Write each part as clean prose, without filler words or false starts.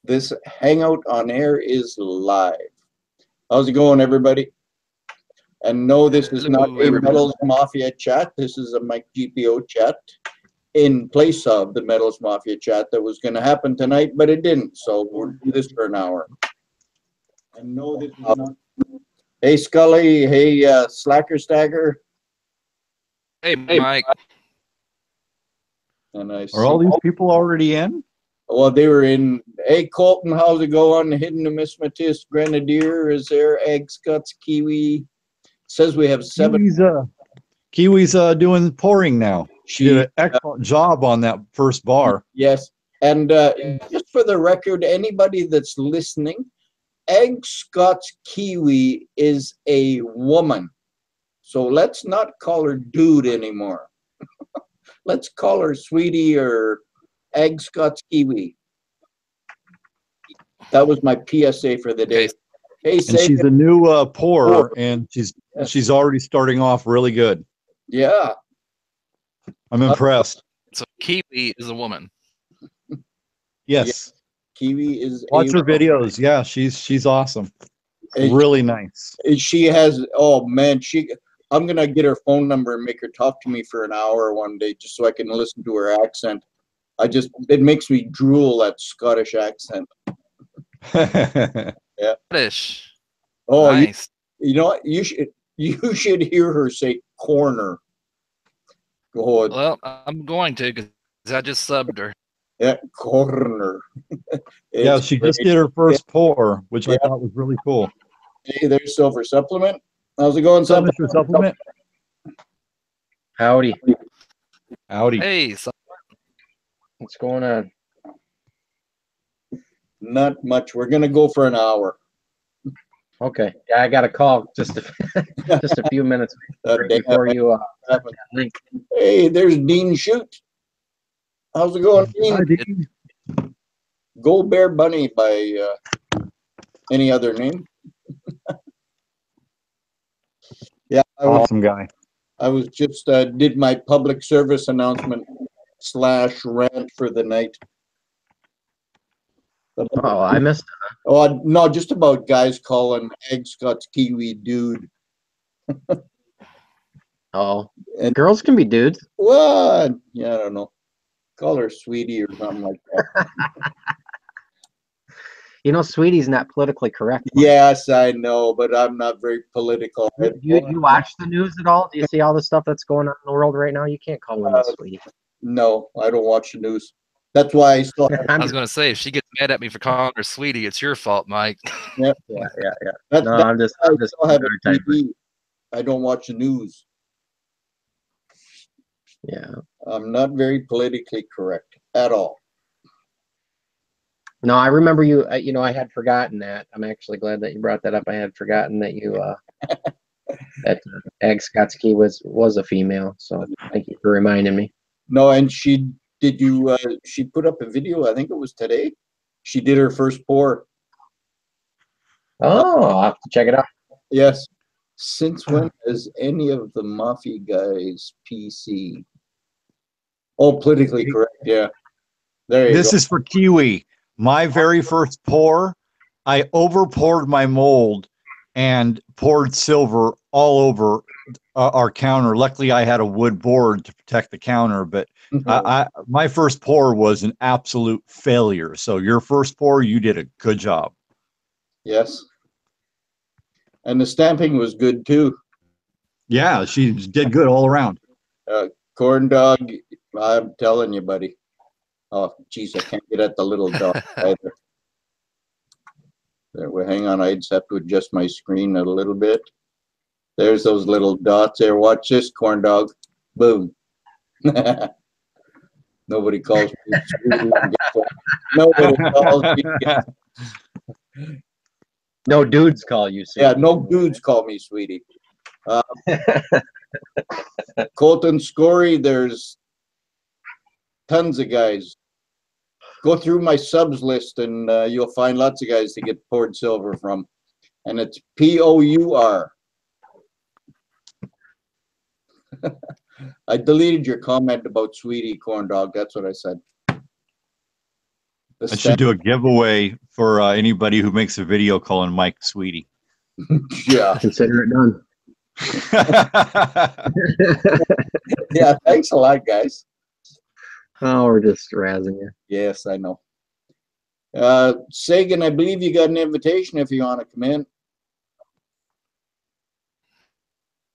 This hangout on air is live. How's it going, everybody? And no, this is not Hello, a everybody. Metals Mafia chat. This is a Mike GPO chat in place of the Metals Mafia chat that was going to happen tonight, but it didn't. So we'll do this for an hour. And no, this is not. Hey, Scully. Hey, Slacker Stagger. Hey, Mike. And I Are all these people already in? Well, they were in. Hey, Colton, how's it going? Hidden Numismatist, Grenadier is there. Egg Scuts, Kiwi. Says we have 7. Kiwi's doing pouring now. She did an excellent job on that first bar. Yes. And just for the record, anybody that's listening, Egg Scott's Kiwi is a woman. So let's not call her dude anymore. Let's call her sweetie or Egg Scott's Kiwi. That was my PSA for the day. Okay. Hey, And she's a new pourer, and she's already starting off really good. Yeah. I'm impressed. So Kiwi is a woman. Yes. Kiwi is Watch her videos. Yeah, she's awesome. Really nice. She has, oh man, I'm gonna get her phone number and make her talk to me for an hour one day just so I can listen to her accent. It makes me drool, that Scottish accent. Yeah. Scottish. Oh, nice. You know what? You should hear her say corner. Go ahead. Well, I'm going to because I just subbed her. Yeah, corner. Yeah, she just did her first pour, which I thought was really cool. Hey, there's Silver Supplement. How's it going, Mr. Supplement? Howdy. Howdy. Hey, What's going on? Not much. We're gonna go for an hour. Okay. Yeah, I got a call just a few minutes before you link. Hey, there's Dean Shoot. How's it going, Dean? Hi, Dean. Go Bear Bunny by any other name? Yeah, Awesome guy. I was just did my public service announcement / rant for the night. Oh, I missed it. Oh no, just about guys calling Egg Scott's Kiwi dude. Oh, and girls can be dudes. What? Yeah, I don't know. Call her sweetie or something like that. You know, sweetie's not politically correct. Yes, I know, but I'm not very political. You watch the news at all? Do you see all the stuff that's going on in the world right now? You can't call women sweetie. No, I don't watch the news. That's why I still have. I was going to say, if she gets mad at me for calling her sweetie, it's your fault, Mike. Yeah. I'm just have a TV. I don't watch the news. Yeah. I'm not very politically correct at all. No, I remember you. You know, I had forgotten that. I'm actually glad that you brought that up. I had forgotten that you that Egg Skotsky was a female. So thank you for reminding me. No, and she put up a video. I think it was today. She did her first pour. Oh, I'll have to check it out. Yes. Since when has any of the Mafia guys PC? Oh, politically correct. Yeah. There you go. This is for Kiwi. My very first pour, I over poured my mold and poured silver all over our counter. Luckily, I had a wood board to protect the counter, but my first pour was an absolute failure. So your first pour, you did a good job. Yes. And the stamping was good too. Yeah, she did good all around. Corn dog, I'm telling you, buddy. Oh, geez, I can't get at the little dot either. There, well, hang on, I just have to adjust my screen a little bit. There's those little dots there. Watch this, corn dog. Boom. Nobody calls me sweetie. Nobody calls me. No dudes call you sweetie. Yeah, no dudes call me sweetie. Colton Scory, there's tons of guys. Go through my subs list and you'll find lots of guys to get poured silver from. And it's POUR. I deleted your comment about sweetie corn dog. That's what I said. I should do a giveaway for anybody who makes a video calling Mike Sweetie. Yeah. Consider it done. Yeah, thanks a lot, guys. Oh, we're just razzing you. Yes, I know. Sagan, I believe you got an invitation if you want to come in.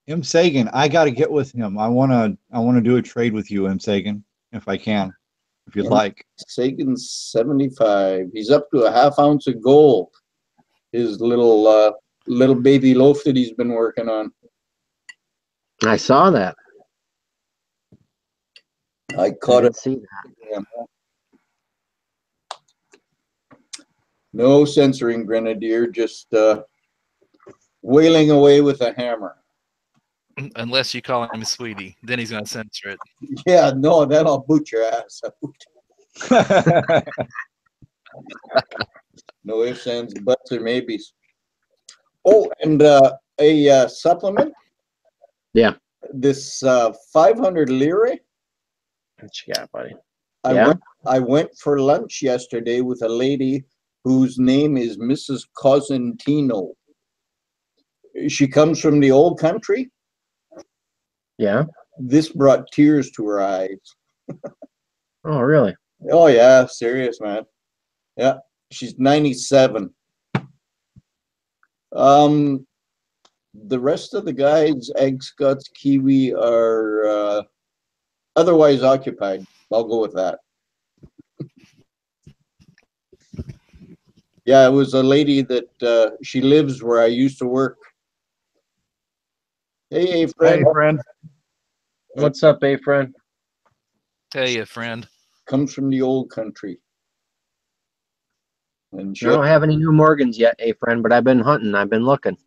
M. Sagan, I got to get with him. I want to do a trade with you, M. Sagan, if I can, if you'd like. Sagan's 75. He's up to a half ounce of gold. His little baby loaf that he's been working on. I saw that. I caught it. See that. Yeah. No censoring, Grenadier, just wailing away with a hammer. Unless you call him Sweetie, then he's gonna censor it. Yeah, no, that'll boot your ass out. No ifs, ands, buts, or maybes. Oh, and a supplement. Yeah. This 500 lire. What you got, buddy? I went for lunch yesterday with a lady whose name is Mrs. Cosentino. She comes from the old country. Yeah. This brought tears to her eyes. Oh, really? Oh, yeah, serious, man. Yeah, she's 97. The rest of the guys, Egg Scots, Kiwi, are otherwise occupied. I'll go with that. Yeah, it was a lady that she lives where I used to work. Hey, friend. Hey, friend. What's up, friend? Hey, friend. Comes from the old country. And I don't have any new Morgans yet, friend, but I've been hunting. I've been looking.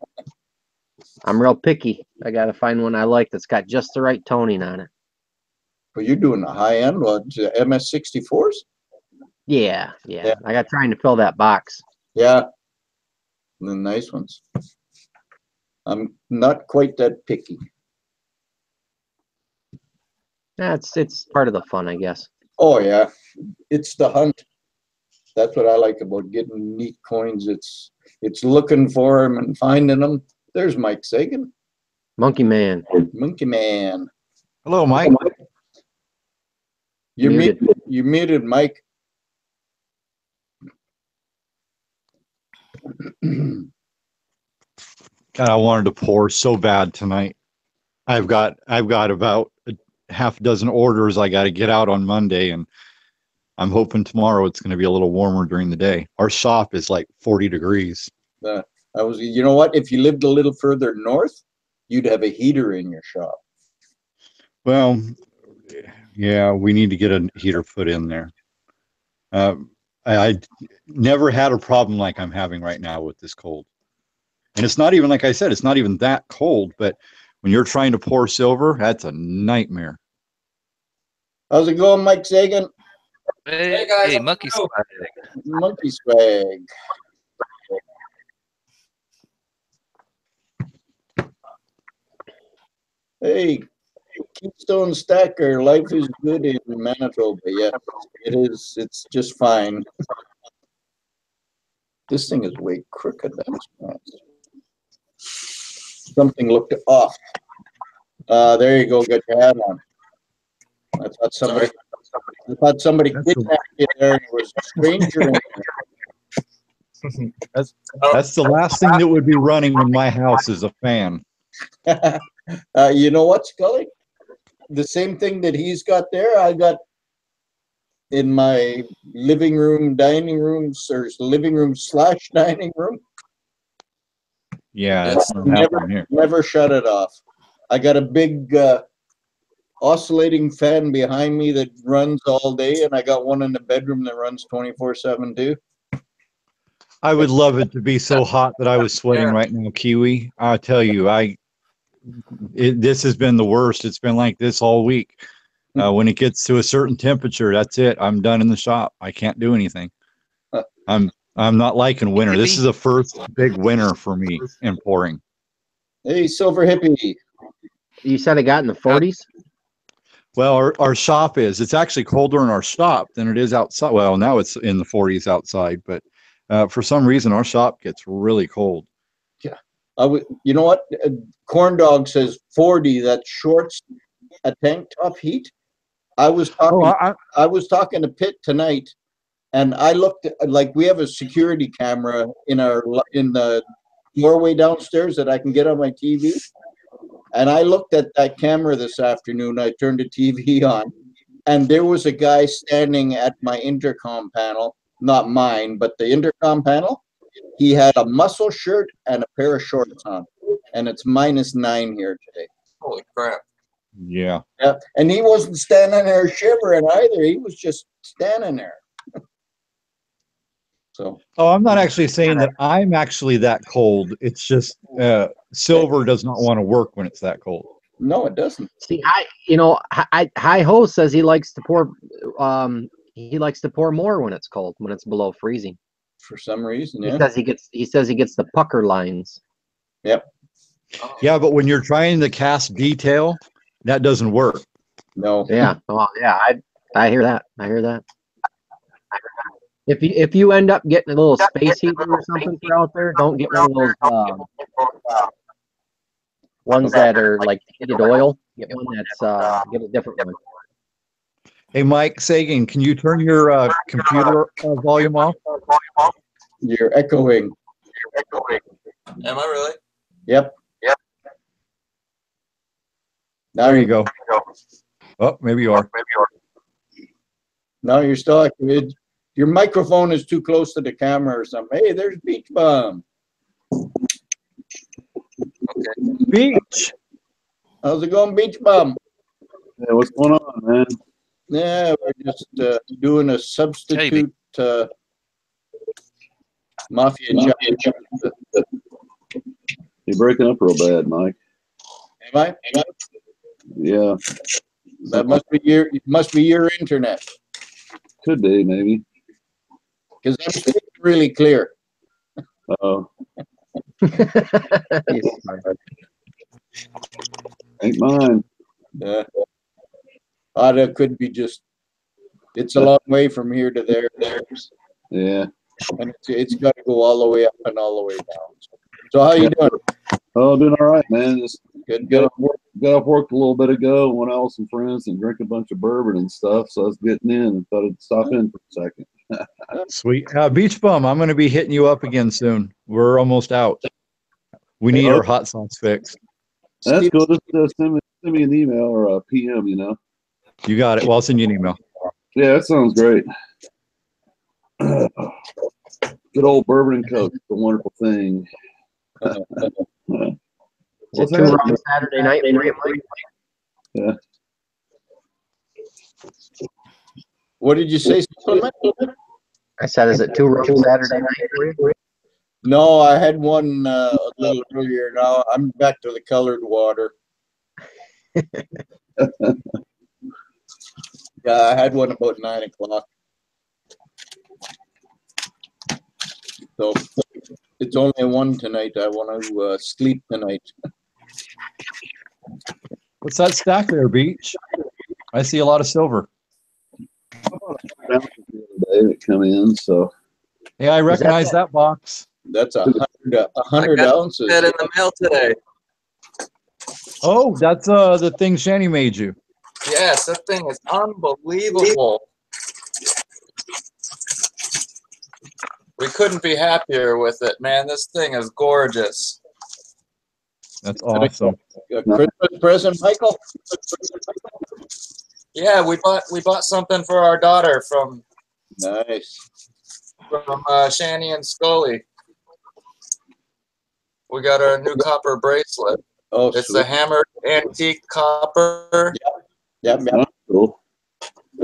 I'm real picky. I got to find one I like that's got just the right toning on it. Well, you're doing the high end ones, MS64s? Yeah. I got trying to fill that box. Yeah, the nice ones. I'm not quite that picky. It's part of the fun, I guess. Oh yeah, it's the hunt. That's what I like about getting neat coins. It's looking for them and finding them. There's Mike Sagan. Monkey Man. Monkey Man. Hello, Mike. You're Muted. You're muted, Mike. God, I wanted to pour so bad tonight. I've got about a half dozen orders I got to get out on Monday, and I'm hoping tomorrow it's going to be a little warmer during the day. Our shop is like 40 degrees. You know what? If you lived a little further north, you'd have a heater in your shop. Well, yeah, we need to get a heater put in there. I never had a problem like I'm having right now with this cold. And it's not even, like I said, it's not even that cold, but when you're trying to pour silver, that's a nightmare. How's it going, Mike Sagan? Hey, guys, hey, monkey swag. Monkey swag. Hey, Keystone Stacker, life is good in Manitoba. Yeah, it is. It's just fine. This thing is way crooked. That's something looked off. There you go. Got your hat on. I thought somebody kidnapped you there. And it was a stranger. That's the last thing that would be running in my house is a fan. You know what, Scully? The same thing that he's got there, I got in my living room, dining room, or living room / dining room. Yeah, that's not happening here. Never shut it off. I got a big oscillating fan behind me that runs all day, and I got one in the bedroom that runs 24/7 too. I would love it to be so hot that I was sweating right now, Kiwi. I tell you, this has been the worst. It's been like this all week. When it gets to a certain temperature, that's it. I'm done in the shop. I can't do anything. I'm not liking winter. This is the first big winter for me in pouring. Hey, Silver Hippie. You said it got in the 40s? Well, our shop is. It's actually colder in our shop than it is outside. Well, now it's in the 40s outside, but for some reason our shop gets really cold. Yeah. You know what? Corn Dog says 40. That's shorts, a tank top heat. I was talking. I was talking to Pitt tonight, and I looked like we have a security camera in the doorway downstairs that I can get on my TV. And I looked at that camera this afternoon. I turned the TV on, and there was a guy standing at my intercom panel, not mine, but the intercom panel. He had a muscle shirt and a pair of shorts on, and it's -9 here today. Holy crap. Yeah. Yeah, and he wasn't standing there shivering either. He was just standing there. So. Oh, I'm not actually saying that I'm actually that cold. It's just Silver does not want to work when it's that cold. No, it doesn't. See, High Ho says he likes to pour. He likes to pour more when it's cold, when it's below freezing. For some reason, yeah. He says he gets the pucker lines. Yep. Yeah, but when you're trying to cast detail, that doesn't work. No. Yeah. Oh, yeah. I hear that. I hear that. If you end up getting a little space heater or something for out there, don't get one of those ones that are like heated oil. Get one that's get a different one. Hey, Mike Sagan, can you turn your computer volume off? You're echoing. Am I really? Yep. Now There you go. Oh, maybe you are. No, you're still echoing. Your microphone is too close to the camera or something. Hey, there's Beach Bum. Okay. Beach. How's it going, Beach Bum? Yeah, what's going on, man? Yeah, we're just doing a substitute Mafia job. You're breaking up real bad, Mike. Am I? Yeah, That must be your internet. could be, maybe. Because I'm speaking really clear. Oh, ain't mine. Yeah. That could be just. It's a long way from here to there. Yeah. And it's got to go all the way up and all the way down. So how you doing? Oh, doing all right, man. Just Good. got off work a little bit ago. Went out with some friends and drank a bunch of bourbon and stuff. So I was getting in and thought I'd stop in for a second. Sweet. Beach Bum, I'm going to be hitting you up again soon. We're almost out. We need our hot sauce fixed. That's cool. Just send me an email or a PM, you know. You got it. Well, I'll send you an email. Yeah, that sounds great. Good old bourbon and Coke. It's a wonderful thing. Is it too rough Saturday night for you, Mike? Yeah. What did you say? I said, is it too rough Saturday night for you? No, I had one a little earlier. Now I'm back to the colored water. Yeah, I had one about 9 o'clock. So it's only one tonight. I want to sleep tonight. What's that stack there, Beach? I see a lot of silver. The other day that come in, so Yeah, I recognize that box. That's 100 ounces. That in the mail today. Oh, that's the thing Shani made you. Yes, that thing is unbelievable. We couldn't be happier with it, man. This thing is gorgeous. That's awesome. A Christmas present, Michael? Yeah, we bought something for our daughter from Nice. Shani and Scully. We got her a new copper bracelet. Oh, It's sweet. the hammered antique copper. Yep. that's cool.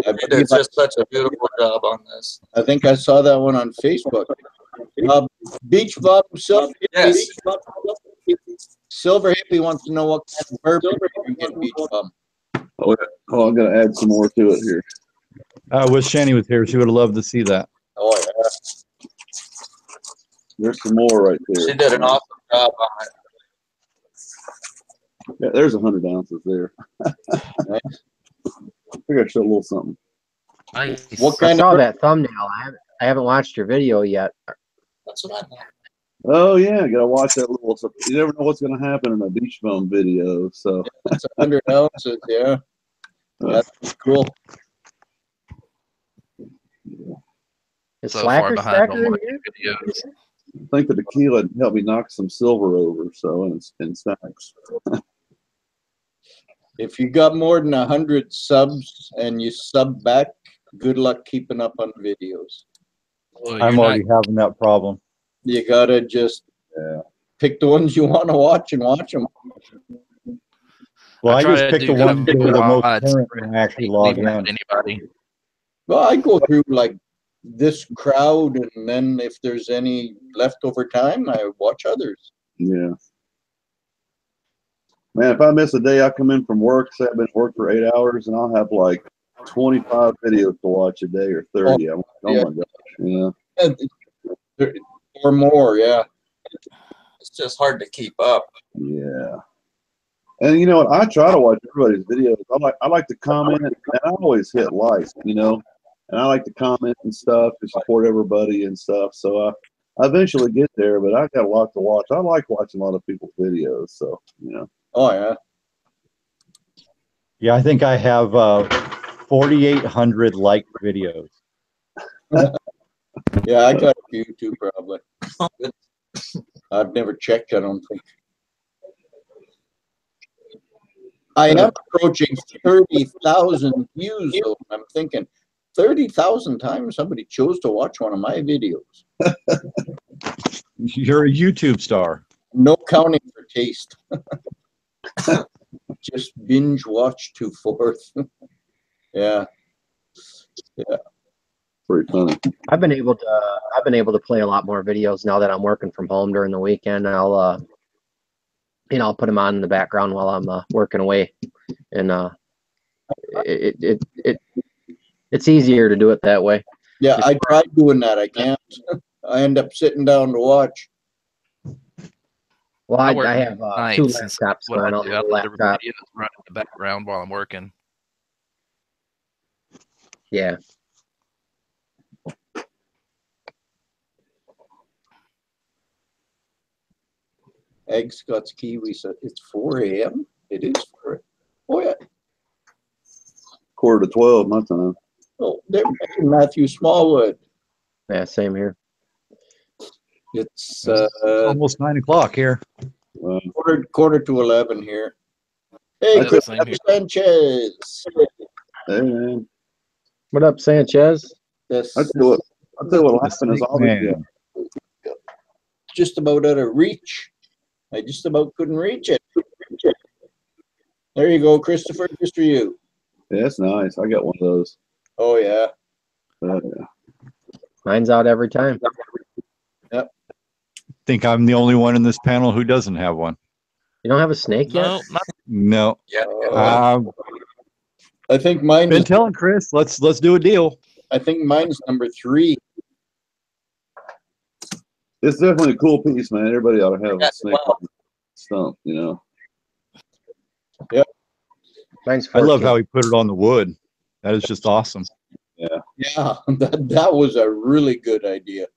I She did just such a beautiful job on this. think I saw that one on Facebook. Beach Bum Silver. Yes. Silver Hippie wants to know what kind of bourbon you get, Beach Bum. Oh, I'm gonna add some more to it here. Wish Shani was here. She would have loved to see that. Oh, yeah. There's some more right there. She did an awesome job on it. Yeah, there's 100 ounces there. Nice. I think I showed a little something. Nice. What I kind saw of? that thumbnail. I haven't watched your video yet. That's what I know. Oh yeah, gotta watch that little. You never know what's gonna happen in a beach bum video. So It's 100 ounces. Yeah, that's cool. Is So far Slacker behind on Stacker in watching here? videos. I think the tequila helped me knock some silver over. So in stacks. If you got more than 100 subs and you sub back, good luck keeping up on videos. Well, I'm you're already having that problem. You gotta just pick the ones you want to watch and watch them. Well, I try just to picked do the ones that are the most mods, current when I actually log leaving out in. anybody. Well, I go through like this crowd, and then if there's any leftover time, I watch others. Yeah. Man, if I miss a day, I come in from work, say I've been at work for 8 hours, and I'll have like 25 videos to watch a day or 30. I'm like, oh yeah. my gosh. Yeah. Or more, yeah. It's just hard to keep up. Yeah. And you know what? I try to watch everybody's videos. I like to comment, and I always hit like, and I like to comment and stuff to support everybody and stuff. So I eventually get there, but I got a lot to watch. I like watching a lot of people's videos. So Oh, yeah. Yeah, I think I have 4,800 liked videos. Yeah, I got a few too, probably. I've never checked, I don't think. I am approaching 30,000 views, though. I'm thinking 30,000 times somebody chose to watch one of my videos. You're a YouTube star. No counting for taste. Just binge watch to forth. Yeah. Yeah. pretty funny. I've been able to play a lot more videos now that I'm working from home during the weekend. I'll put them on in the background while I'm working away, and it's easier to do it that way. Yeah, I tried doing that. I can't. I end up sitting down to watch. Well, I I work have two nights, and so laptops what I going on do, the I let every laptop. video run in the background while I'm working. Yeah. Egg Scott's Kiwi said it's 4 a.m. It is 4. Oh, yeah. 11:45 my time. Oh, there, Matthew Smallwood. Yeah, same here. It's Almost 9 o'clock here. quarter to 11 here. Hey, Yeah, Chris same here. Sanchez. Hey man, What up, Sanchez? This I tell you what The happened is Snake all these Man. just about out of reach. I just about couldn't reach it. There you go, Christopher. Just for you. Yeah, that's nice. I got one of those. Oh yeah. Yeah. Mine's out every time. Think I'm the only one in this panel who doesn't have one. You don't have a snake yet? No, not No. Yeah. I think mine Been is. telling Chris, let's do a deal. I think mine's number 3. It's definitely a cool piece, man. Everybody ought to have a Yeah, snake well. stump, you know. Mine's I 14. love how he put it on the wood. That is just awesome. Yeah, that was a really good idea.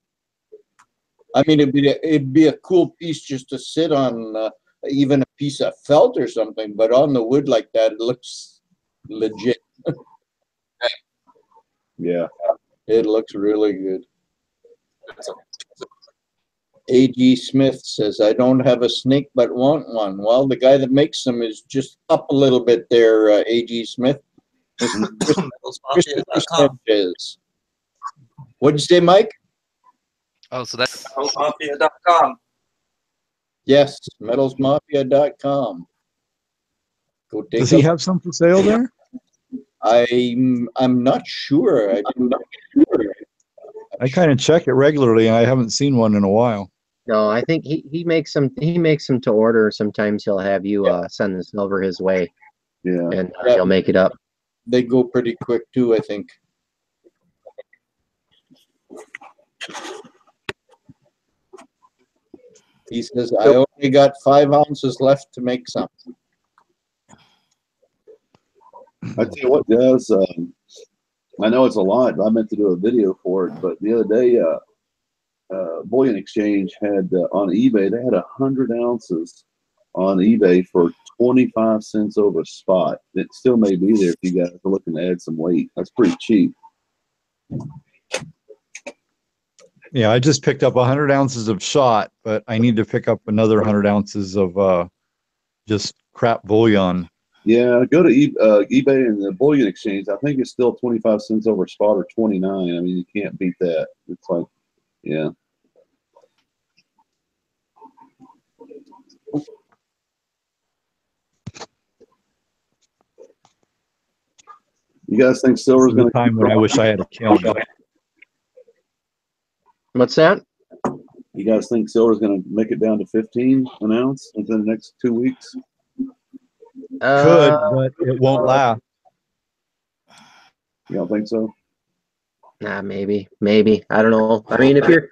I mean, it'd be a cool piece just to sit on, even a piece of felt or something. But on the wood like that, it looks legit. Yeah. It looks really good. A.G. Smith says, I don't have a snake but want one. Well, the guy that makes them is just up a little bit there, A.G. Smith. Christopher Metallsmafia.com. Sanchez. What'd you say, Mike? Oh, so that's Metallsmafia.com. Yes, metalsmafia.com. Go take Does a he have some for sale there? I'm not sure. I'm not sure. I kind of check it regularly, and I haven't seen one in a while. No, I think he makes them. He makes them to order. Sometimes he'll have you send the silver his way, Yeah. and Yeah. he'll make it up. They go pretty quick too, I think. He says, I only got 5 ounces left to make some. I tell you what, guys. I know it's a lot. I meant to do a video for it, but the other day, Bullion Exchange had on eBay. They had 100 ounces on eBay for 25 cents over spot. It still may be there if you guys are looking to add some weight. That's pretty cheap. Yeah, I just picked up 100 ounces of shot, but I need to pick up another 100 ounces of just crap bullion. Yeah, go to eBay and the Bullion Exchange. I think it's still 25 cents over spot or 29. I mean, you can't beat that. It's like, yeah. You guys think silver's going to time when I wish I had a kiln. What's that? You guys think silver's going to make it down to 15 an ounce within the next 2 weeks? Could, but it won't last. You don't think so? Nah, maybe. I don't know. I mean, if you're,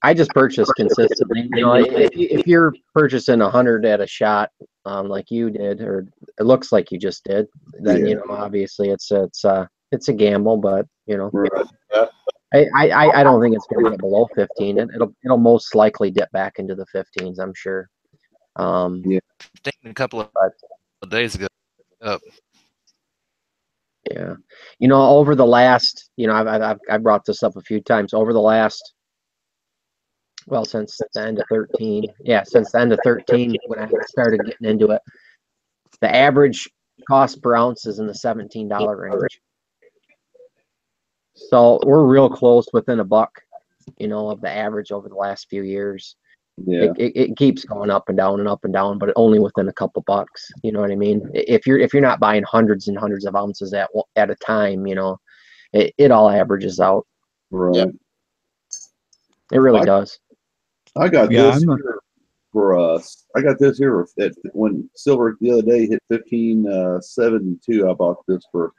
I just purchase consistently. You know, if you're purchasing 100 at a shot, like you did, or it looks like you just did, then you know, obviously it's a gamble. But you know, Right. I don't think it's going to get below 15. It'll most likely dip back into the 15s. I'm sure. A couple of days ago. Yeah, you know, over the last, you know, I've brought this up a few times. Over the last, well, since the end of 13, since the end of 13, when I started getting into it, the average cost per ounce is in the $17 range. So we're real close, within a buck, you know, of the average over the last few years. Yeah. It keeps going up and down, but only within a couple bucks. You know what I mean? If you're not buying hundreds and hundreds of ounces at a time, you know, it all averages out. Right. It really does. I got this here for us. I got this here when silver the other day hit 15.72. I bought this for.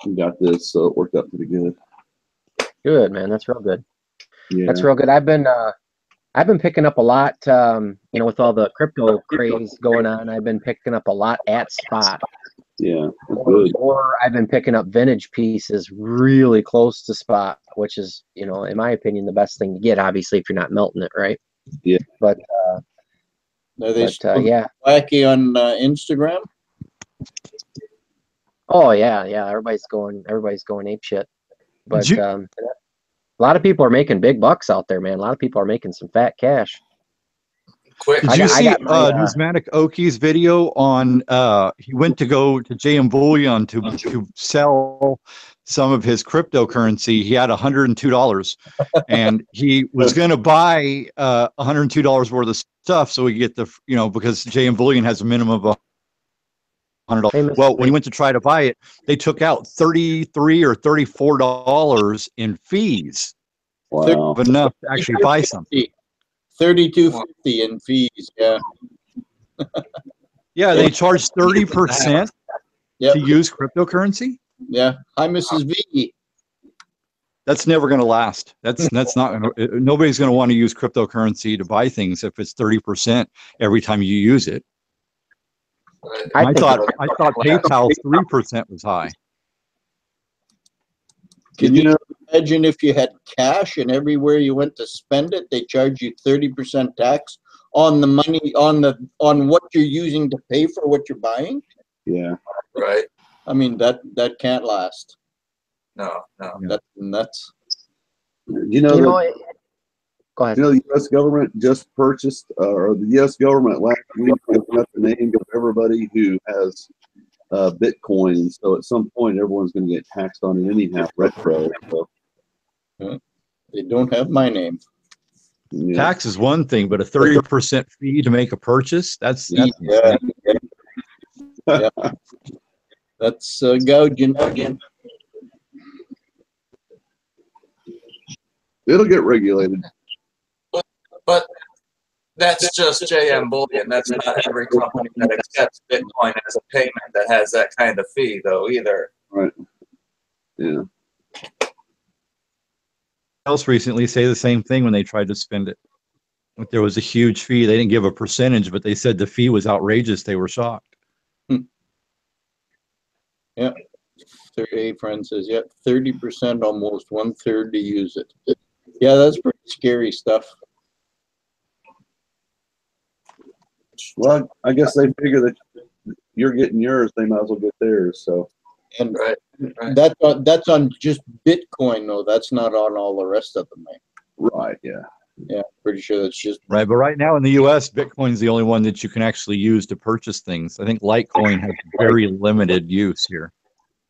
We got this, so it worked out pretty good. Good, man. That's real good. Yeah. That's real good. I've been picking up a lot, you know, with all the crypto craze going on. I've been picking up a lot at spot. Yeah, good. Or I've been picking up vintage pieces really close to spot, which is, you know, in my opinion, the best thing to get. Obviously, if you're not melting it, right? Yeah. But yeah. Wacky on Instagram. Oh yeah. Everybody's going ape shit. But a lot of people are making big bucks out there, man. A lot of people are making some fat cash. Quick. Did you see Numismatic Oki's video on? He went to go to JM Bullion to sell some of his cryptocurrency. He had $102, and he was going to buy $102 worth of stuff, so he get the because JM Bullion has a minimum of $100. Well, when he went to try to buy it, they took out $33 or $34 in fees. Wow. Enough to actually buy something. $32.50 in fees. Yeah. Yeah, they charge 30% to use cryptocurrency. Yeah. Hi, Mrs. V. That's never going to last. That's not. Nobody's going to want to use cryptocurrency to buy things if it's 30% every time you use it. I thought PayPal's 3% was high. Can you imagine if you had cash and everywhere you went to spend it, they charge you 30% tax on the money on what you're using to pay for what you're buying? Yeah. Right. I mean that can't last. No. That's nuts. Go ahead. You know, the U.S. government just purchased, or the U.S. government last week opened up the names of everybody who has Bitcoin. So at some point, everyone's going to get taxed on it anyhow, retro. So. They don't have my name. Yeah. Tax is one thing, but a 30% fee to make a purchase, that's Yeah. That's gouging again. It'll get regulated. But that's just JM Bullion. That's not every company that accepts Bitcoin as a payment that has that kind of fee, though, either. Right. Yeah. Else recently say the same thing when they tried to spend it. If there was a huge fee, they didn't give a percentage, but they said the fee was outrageous. They were shocked. Yeah. 38 friend says, yeah, 30% almost, 1/3 to use it. Yeah, that's pretty scary stuff. Well, I guess they figure that you're getting yours, they might as well get theirs. So, And Right. that's on just Bitcoin, though. That's not on all the rest of them, right? right, yeah. Yeah, pretty sure that's just Right, but right now in the U.S., Bitcoin's the only one that you can actually use to purchase things. I think Litecoin has very limited use here.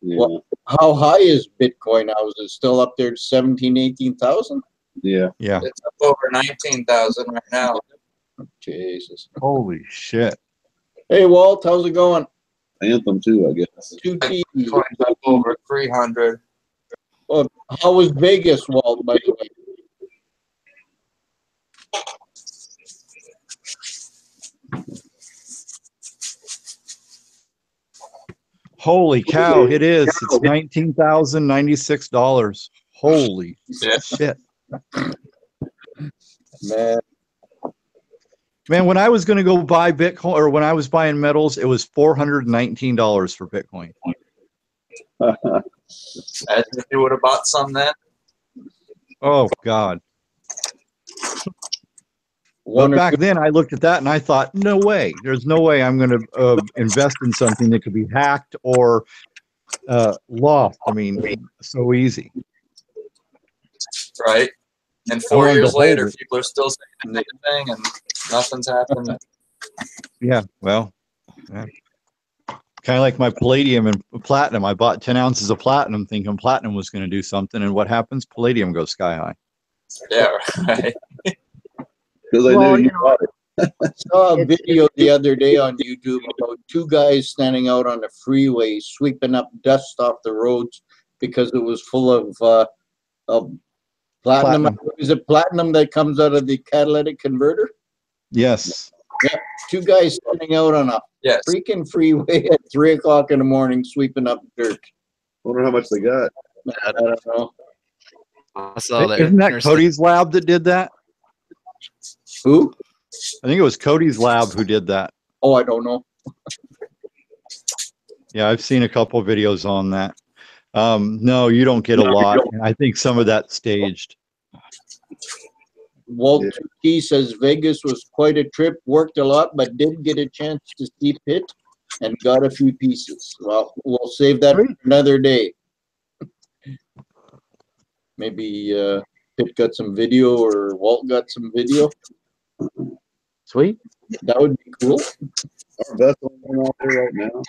Yeah. Well, how high is Bitcoin now? Is it still up there to 17, 18,000? Yeah. Yeah. It's up over 19,000 right now. Jesus. Holy shit. Hey, Walt, how's it going? Anthem too, I guess. 2T. Bitcoin's up over 300. Well, how was Vegas, Walt, by the way? Holy cow, it is. It's $19,096. Holy Yeah. shit. Man, Man, when I was going to go buy Bitcoin, or when I was buying metals, it was $419 for Bitcoin. As if you would have bought some then. Oh, God. one But or back then, I looked at that and I thought, no way. There's no way I'm going to invest in something that could be hacked or lost. I mean, so easy. Right. And I 4 wanted to years hold later, it. people are still saying the same thing and nothing's happened. Yeah, well, yeah. Kind of like my palladium and platinum. I bought 10 ounces of platinum thinking platinum was going to do something. And what happens? Palladium goes sky high. Yeah, right. Because I Well, knew you bought it. I saw a video the other day on YouTube about two guys standing out on the freeway sweeping up dust off the roads because it was full of platinum. Platinum. Is it platinum that comes out of the catalytic converter? Yes. Yeah, two guys standing out on a Yes. freaking freeway at 3 o'clock in the morning sweeping up dirt. Wonder how much they got. I don't know. I saw that. Isn't that interstate- Cody's lab that did that? Who? I think it was Cody's lab who did that. Oh, I don't know. Yeah, I've seen a couple of videos on that. No, you don't get a lot. And I think some of that staged. Walt Key says Vegas was quite a trip, worked a lot, but did get a chance to see Pitt and got a few pieces. Well, we'll save that for another day. Maybe Pitt got some video or Walt got some video. Sweet. That would be cool. Our vessel out there right now.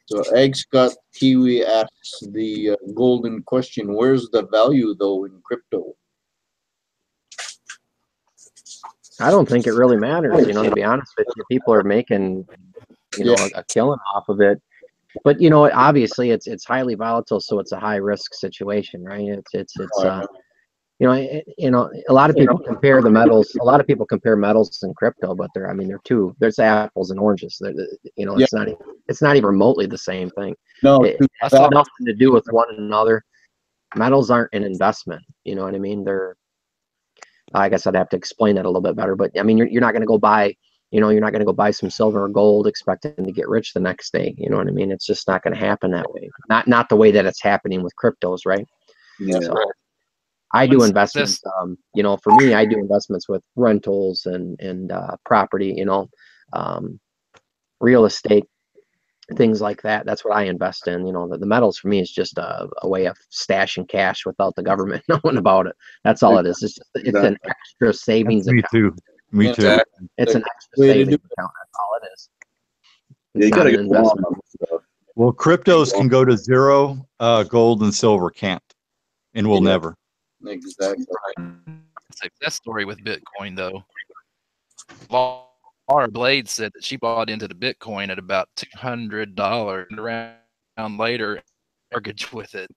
So Egg Scott Kiwi asks the golden question, where's the value though in crypto? I don't think it really matters, to be honest with you. People are making, a killing off of it. But, obviously it's highly volatile, so it's a high risk situation, right? A lot of people compare the metals. A lot of people compare metals and crypto, but there's apples and oranges. It's not even remotely the same thing. No, It has nothing to do with one another. Metals aren't an investment. You know what I mean? I guess I'd have to explain that a little bit better. But you're not going to go buy. You're not going to go buy some silver or gold expecting to get rich the next day. You know what I mean? It's just not going to happen that way. Not the way that it's happening with cryptos, right? Yeah. So, I do investments. For me, I do investments with rentals and property. Real estate, things like that. That's what I invest in. The metals for me is just a way of stashing cash without the government knowing about it. That's all it is. It's an extra savings Me account. too. Me too. It's an extra savings account. That's all it is. Yeah, you It's got not to an get along investment. on this stuff. Well, cryptos can go to zero. Gold and silver can't, and will never. Exactly. Success story with Bitcoin, though. Laura Blade said that she bought into the Bitcoin at about $200 and around later mortgage with it.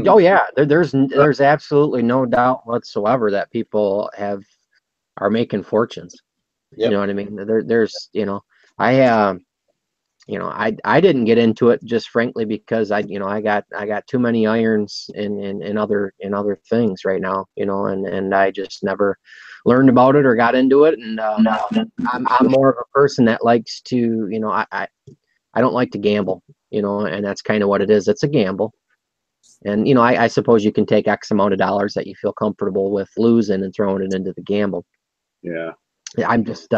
Oh yeah, there's absolutely no doubt whatsoever that people are making fortunes. Yep. You know what I mean? There's I you know, I didn't get into it just frankly because I got too many irons in other things right now, you know, and I just never learned about it or got into it. And I'm more of a person that likes to, you know, I don't like to gamble, you know, and that's kind of what it is. It's a gamble. And, you know, I suppose you can take X amount of dollars that you feel comfortable with losing and throwing it into the gamble. Yeah. I'm just,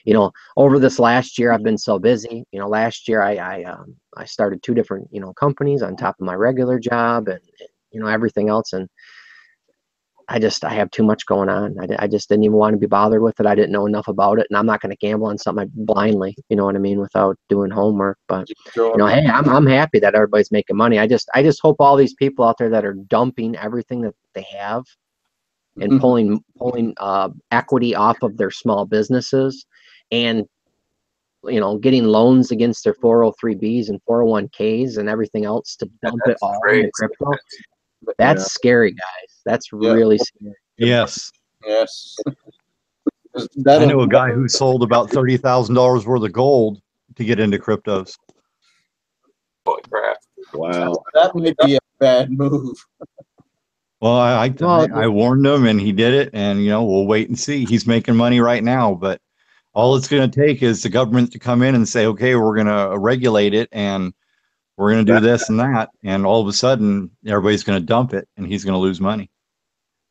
you know, over this last year, I've been so busy. You know, last year I started 2 different, you know, companies on top of my regular job and, you know, everything else. And I have too much going on. I just didn't even want to be bothered with it. I didn't know enough about it, and I'm not going to gamble on something blindly, you know what I mean, without doing homework. But you know, hey, I'm happy that everybody's making money. I just hope all these people out there that are dumping everything that they have and pulling equity off of their small businesses, and you know, getting loans against their 403bs and 401ks and everything else to dump it all into crypto. That's scary, guys. That's really scary. Yes. Yes. I know a guy who sold about $30,000 worth of gold to get into cryptos. Holy crap. Wow. That might be a bad move. Well, I warned him and he did it, and you know, we'll wait and see. He's making money right now, but all it's going to take is the government to come in and say, okay, we're going to regulate it and we're going to do this and that, and all of a sudden everybody's going to dump it and he's going to lose money.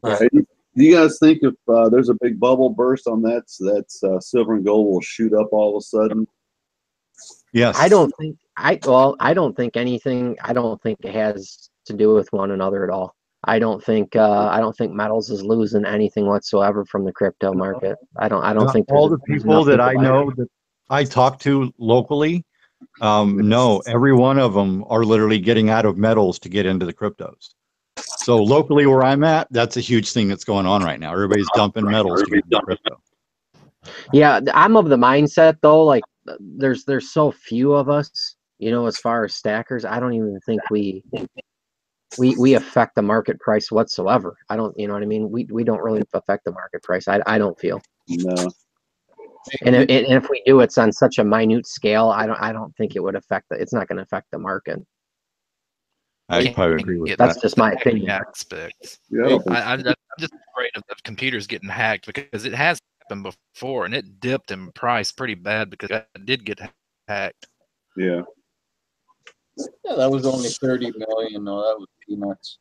Hey, do you guys think if there's a big bubble burst on that silver and gold will shoot up all of a sudden? Yes. I don't think anything. I don't think it has to do with one another at all. I don't think metals is losing anything whatsoever from the crypto market. I don't think all the people that I know that I talk to locally, no, every one of them are literally getting out of metals to get into the cryptos. So locally where I'm at, that's a huge thing that's going on right now. Everybody's dumping metals to get into crypto. Yeah, I'm of the mindset though, like there's so few of us, you know, as far as stackers. I don't even think we affect the market price whatsoever. I don't, you know what I mean? We don't really affect the market price. I don't feel. No. And if we do, it's on such a minute scale. I don't think it would affect it's not going to affect the market. I probably agree with that. That's just my opinion. Aspects. Yeah, I'm just afraid of the computers getting hacked because it has happened before and it dipped in price pretty bad because it did get hacked. Yeah. Yeah, that was only 30 million. No, that was peanuts.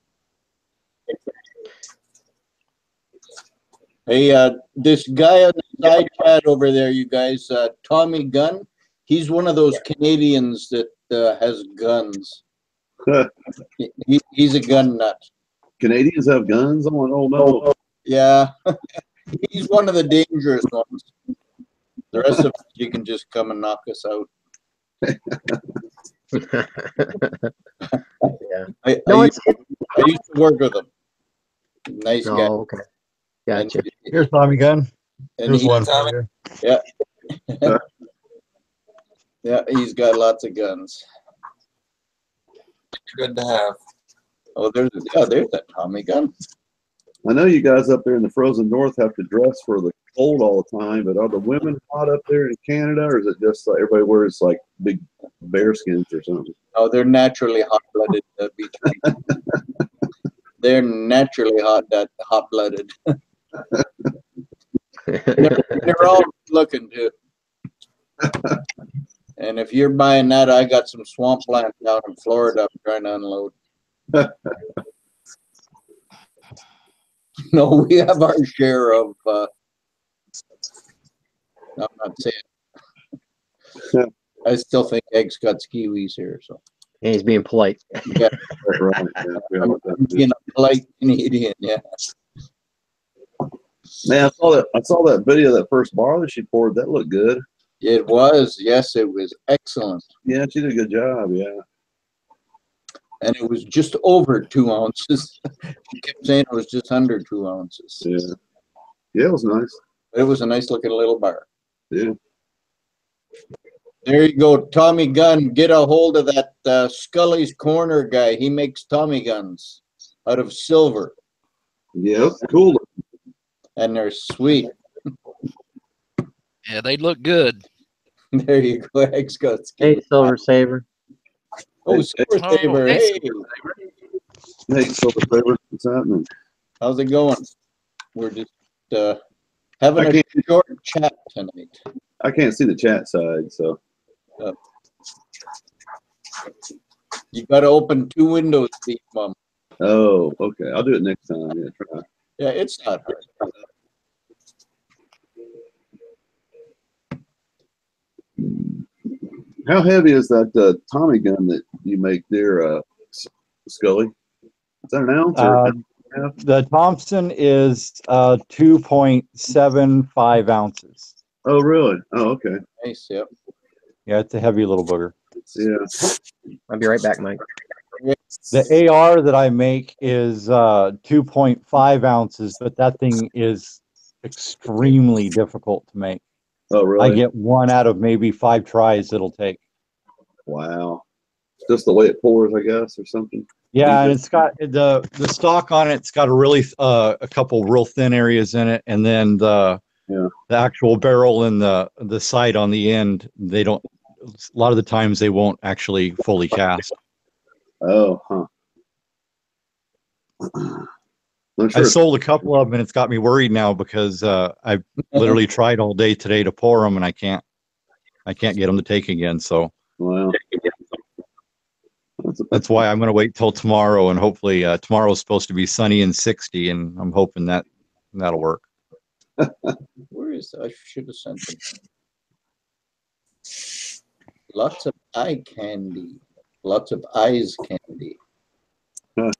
Hey, this guy on the side chat over there, you guys, Tommy Gunn, he's one of those Canadians that has guns. He's a gun nut. Canadians have guns? Oh no. Yeah, he's one of the dangerous ones. The rest of us, you can just come and knock us out. Yeah. I used to work with him. Nice guy. Okay. Gotcha. Here's Tommy Gun. And Here's one for you. Yeah. Yeah, he's got lots of guns. Good to have. Oh, there's that Tommy Gun. I know you guys up there in the frozen north have to dress for the cold all the time, but are the women hot up there in Canada, or is it just like everybody wears like big bear skins or something? Oh, they're naturally hot-blooded. They're naturally hot-blooded. They're all looking too. And if you're buying that, I got some swampland down in Florida I'm trying to unload. No, we have our share of. I'm not saying. I still think Egg's got kiwis here, so. Yeah, he's being polite. Yeah, Right. I'm being a polite Canadian. Yeah. Man, I saw that video of that first bar that she poured. That looked good. It was, yes, it was excellent. Yeah, she did a good job. Yeah. And it was just over 2 ounces. She kept saying it was just under 2 ounces. Yeah. Yeah, it was nice. But it was a nice looking little bar. Yeah. There you go, Tommy Gun. Get a hold of that Scully's Corner guy. He makes Tommy guns out of silver. Yeah, cool. And they're sweet. Yeah, they look good. There you go. Egg's got Hey, Silver Saver. Oh, Silver Oh, Saver. hey, Hey, Hey, Silver Saver, what's happening? how's it going? We're just having I a can't, short chat tonight. I can't see the chat side, so. You got to open 2 windows, Steve, Mom. Oh, okay. I'll do it next time. Yeah, try. Yeah, it's not hard. How heavy is that Tommy gun that you make there, Scully? Is that an ounce or half? The Thompson is 2.75 ounces. Oh, really? Oh, okay. Nice, yep. Yeah, it's a heavy little booger. Yeah. I'll be right back, Mike. The AR that I make is 2.5 ounces, but that thing is extremely difficult to make. Oh, I really? get 1 out of maybe 5 tries it'll take. Wow. Just the way it pours, I guess, or something. Yeah, and it's got the stock on it. It's got a really a couple real thin areas in it, and then the actual barrel and the sight on the end. They don't. A lot of the times they won't actually fully cast. Oh, huh. I'm I sure. sold a couple of them, and it's got me worried now because I've literally tried all day today to pour them, and I can't get them to take again. So Wow. that's why I'm going to wait till tomorrow, and hopefully tomorrow's supposed to be sunny and 60, and I'm hoping that'll work. Where is I should have sent them. Lots of eye candy. Lots of eyes candy. Huh.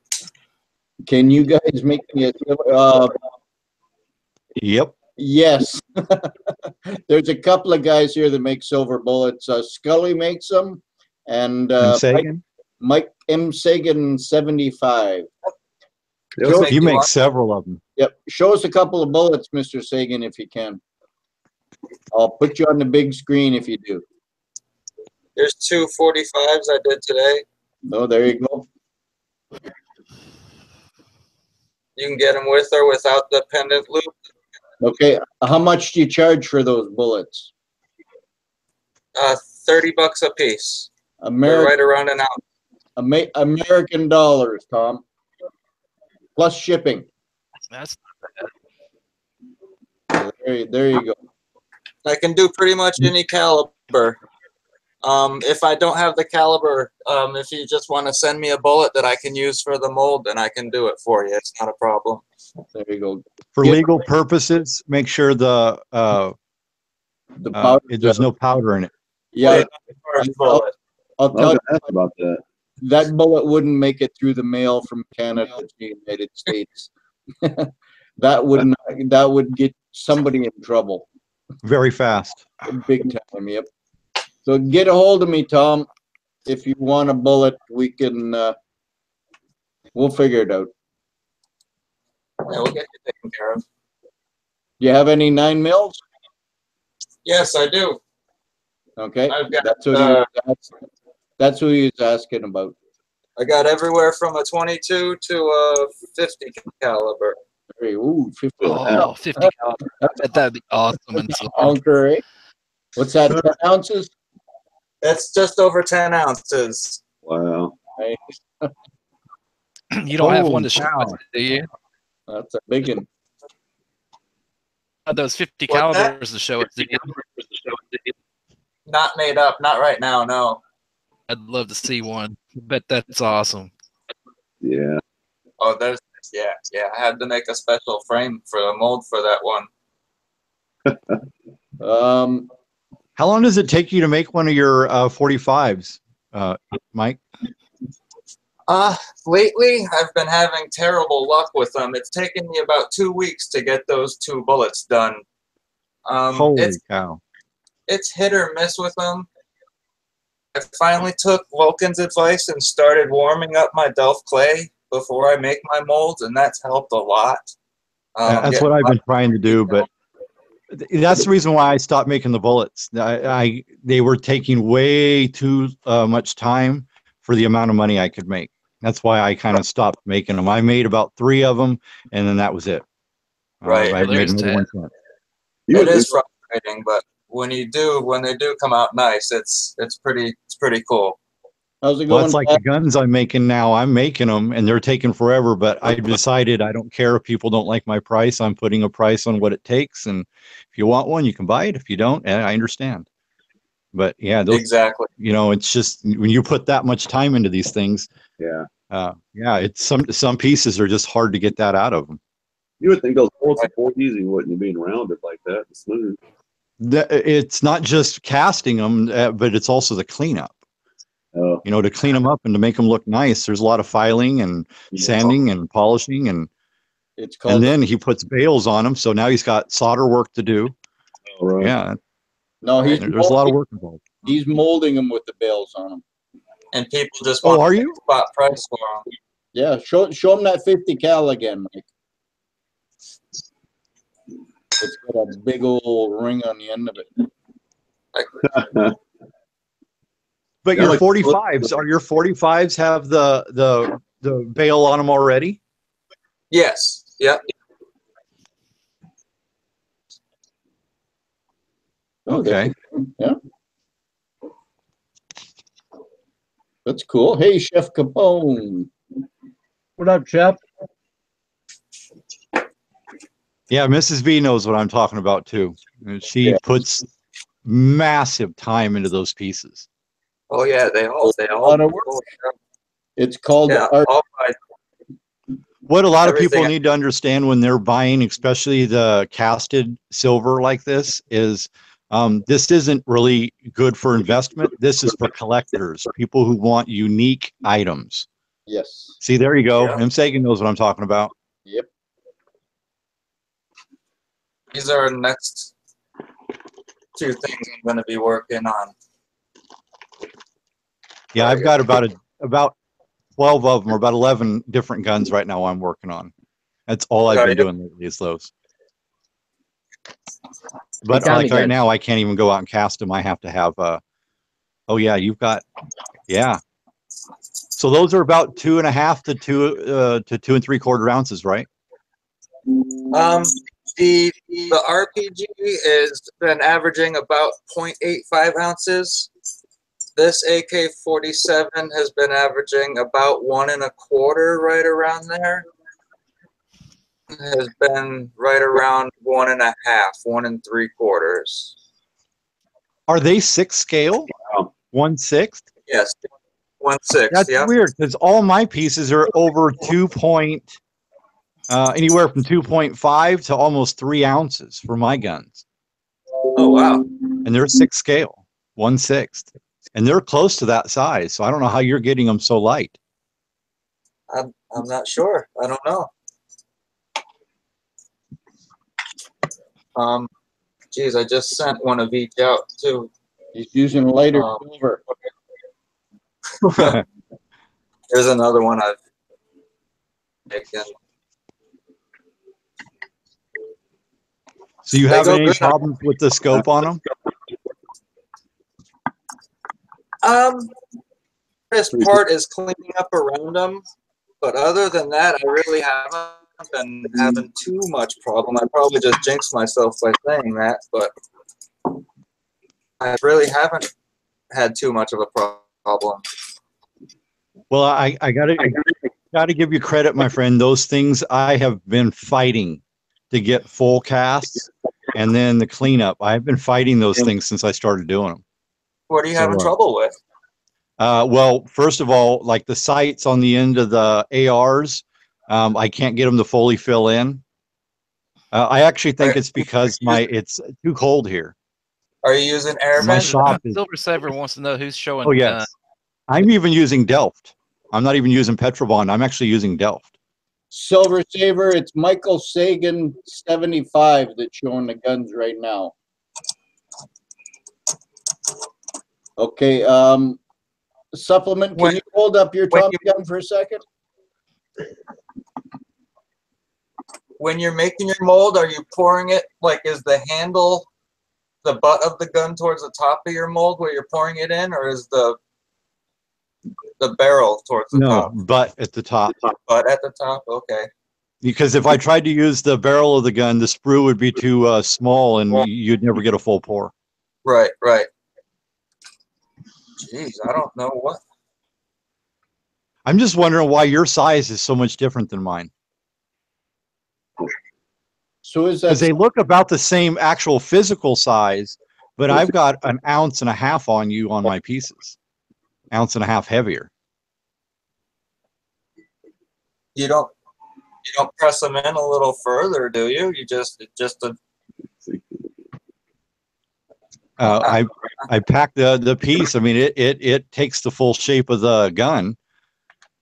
Can you guys make me a Yep. yes. There's a couple of guys here that make silver bullets. Scully makes them, and Mike M. Sagan 75. You make several of them. Yep. Show us a couple of bullets, Mr. Sagan, if you can. I'll put you on the big screen if you do. There's 2 45s I did today. Oh, there you go. You can get them with or without the pendant loop. Okay. How much do you charge for those bullets? $30 a piece. They're American, right around an ounce. American dollars, Tom. Plus shipping. That's There you go. I can do pretty much any caliber. If I don't have the caliber, if you just want to send me a bullet that I can use for the mold, then I can do it for you. It's not a problem. There you go. For legal purposes, make sure there's no powder in it. Yeah, bullet. I'll tell you about that. That bullet wouldn't make it through the mail from Canada to the United States. That would get somebody in trouble. Very fast. Big time, yep. So get a hold of me, Tom. If you want a bullet, we can we'll figure it out. Yeah, we'll get you taken care of. Do you have any 9 mils? Yes, I do. Okay. I've got, that's who he was asking about. I got everywhere from a 22 to a 50 caliber. Ooh, 50. Oh, 50 caliber. I bet that'd be awesome. And so Okay. What's that, 10 ounces? That's just over 10 ounces. Wow. Nice. you don't have one to show us, do you? That's a big one. Those 50 calibers to show us, do you? Not made up. Not right now, no. I'd love to see one. Bet that's awesome. Yeah. Oh, there's yeah. I had to make a special frame for a mold for that one. How long does it take you to make one of your 45s, Mike? Lately, I've been having terrible luck with them. It's taken me about 2 weeks to get those 2 bullets done. Holy cow. It's hit or miss with them. I finally took Vulcan's advice and started warming up my Delft clay before I make my molds, and that's helped a lot. That's what I've been trying to do, but that's the reason why I stopped making the bullets. They were taking way too much time for the amount of money I could make. That's why I kind of stopped making them. I made about 3 of them, and then that was it. Right. I made another one. It is frustrating, but when they do come out nice, it's pretty cool. How's it Well, going? it's like the guns I'm making now. I'm making them, and they're taking forever. But I decided I don't care if people don't like my price. I'm putting a price on what it takes, and if you want one, you can buy it. If you don't, I understand. But yeah, those, Exactly. it's just when you put that much time into these things. Yeah. Yeah, it's some pieces are just hard to get that out of them. You would think those bolts are more easy, wouldn't you, being rounded like that and smooth? It's not just casting them, but it's also the cleanup. Oh. To clean them up and to make them look nice. There's a lot of filing and sanding and polishing, and then he puts bales on them. So now he's got solder work to do. Oh, right. Yeah. No, there's a lot of work involved. He's molding them with the bales on them. And people just want are you? spot price for them. Yeah, show them that 50 cal again, Mike. It's got a big old ring on the end of it. But your 45s, are your 45s have the bale on them already? Yes. Yep. Okay. Yeah. That's cool. Hey, Chef Capone. What up, Chef? Yeah, Mrs. V knows what I'm talking about too. And she puts massive time into those pieces. Oh yeah, they all lot of work. It's called art. What a lot of people need to understand when they're buying, especially the casted silver like this, is this isn't really good for investment. This is for collectors, people who want unique items. Yes. See, there you go. M. Sagan knows what I'm talking about. Yep. These are the next two things I'm going to be working on. Yeah, I've got about 12 of them, or about 11 different guns right now I'm working on. That's all I've been doing lately is those. But like right now, I can't even go out and cast them. I have to have oh yeah, you've got, yeah. So those are about 2.5 to 2 2 3/4 ounces, right? The RPG has been averaging about 0.85 ounces. This AK-47 has been averaging about 1 1/4, right around there. Has been right around 1 1/2, 1 3/4. Are they 6 scale? 1/6? Yes, 1/6. That's weird because all my pieces are over anywhere from 2.5 to almost 3 ounces for my guns. Oh wow! And they're 6 scale, 1/6, and they're close to that size. So I don't know how you're getting them so light. I'm not sure. I don't know. Geez, I just sent one of each out too. He's using lighter silver. There's another one I've taken. So you having any problems with the scope on them? This part is cleaning up around them, but other than that, I really haven't been having too much problem. I probably just jinxed myself by saying that, but I really haven't had too much of a problem. Well, I gotta give you credit, my friend. Those things I have been fighting to get full casts, and then the cleanup. I've been fighting those things since I started doing them. What are you having trouble with? Well, first of all, like the sights on the end of the ARs, I can't get them to fully fill in. I actually think it's because it's too cold here. Are you using air vent? Silver Saver wants to know who's showing. Oh yes, I'm even using Delft. I'm not even using Petrobond. I'm actually using Delft. Silver Saver, it's Michael Sagan 75 that's showing the guns right now. Okay, Supplement, can you hold up your Tommy gun for a second? When you're making your mold, are you pouring it, like, is the handle, the butt of the gun towards the top of your mold where you're pouring it in, or is the barrel towards the top? No, butt at the top. Butt at the top, okay. Because if I tried to use the barrel of the gun, the sprue would be too small and you'd never get a full pour. Right, right. Jeez, I don't know what. I'm just wondering why your size is so much different than mine. So is Because that they look about the same actual physical size, but I've got an ounce and a half on you on my pieces. Ounce and a half heavier. You don't press them in a little further, do you? You just I pack the piece. I mean, it takes the full shape of the gun,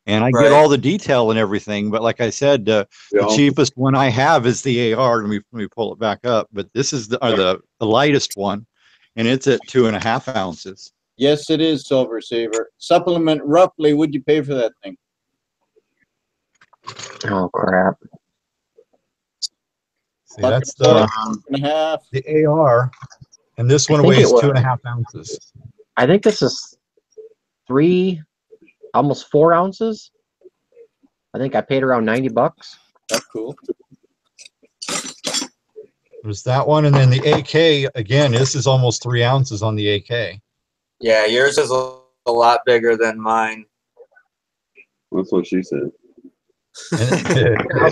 and I get Right. all the detail and everything. But like I said, the cheapest one I have is the AR. Let me pull it back up. But this is the lightest one, and it's at 2.5 ounces. Yes, it is, Silver Saver. Supplement, roughly, would you pay for that thing? Oh crap! See, that's the 2.5. the AR, and this one think it weighs was- 2.5 ounces. I think this is 3, almost 4 ounces. I think I paid around $90. That's cool. There's that one, and then the AK again. This is almost 3 ounces on the AK. Yeah, yours is a lot bigger than mine. That's what she said. I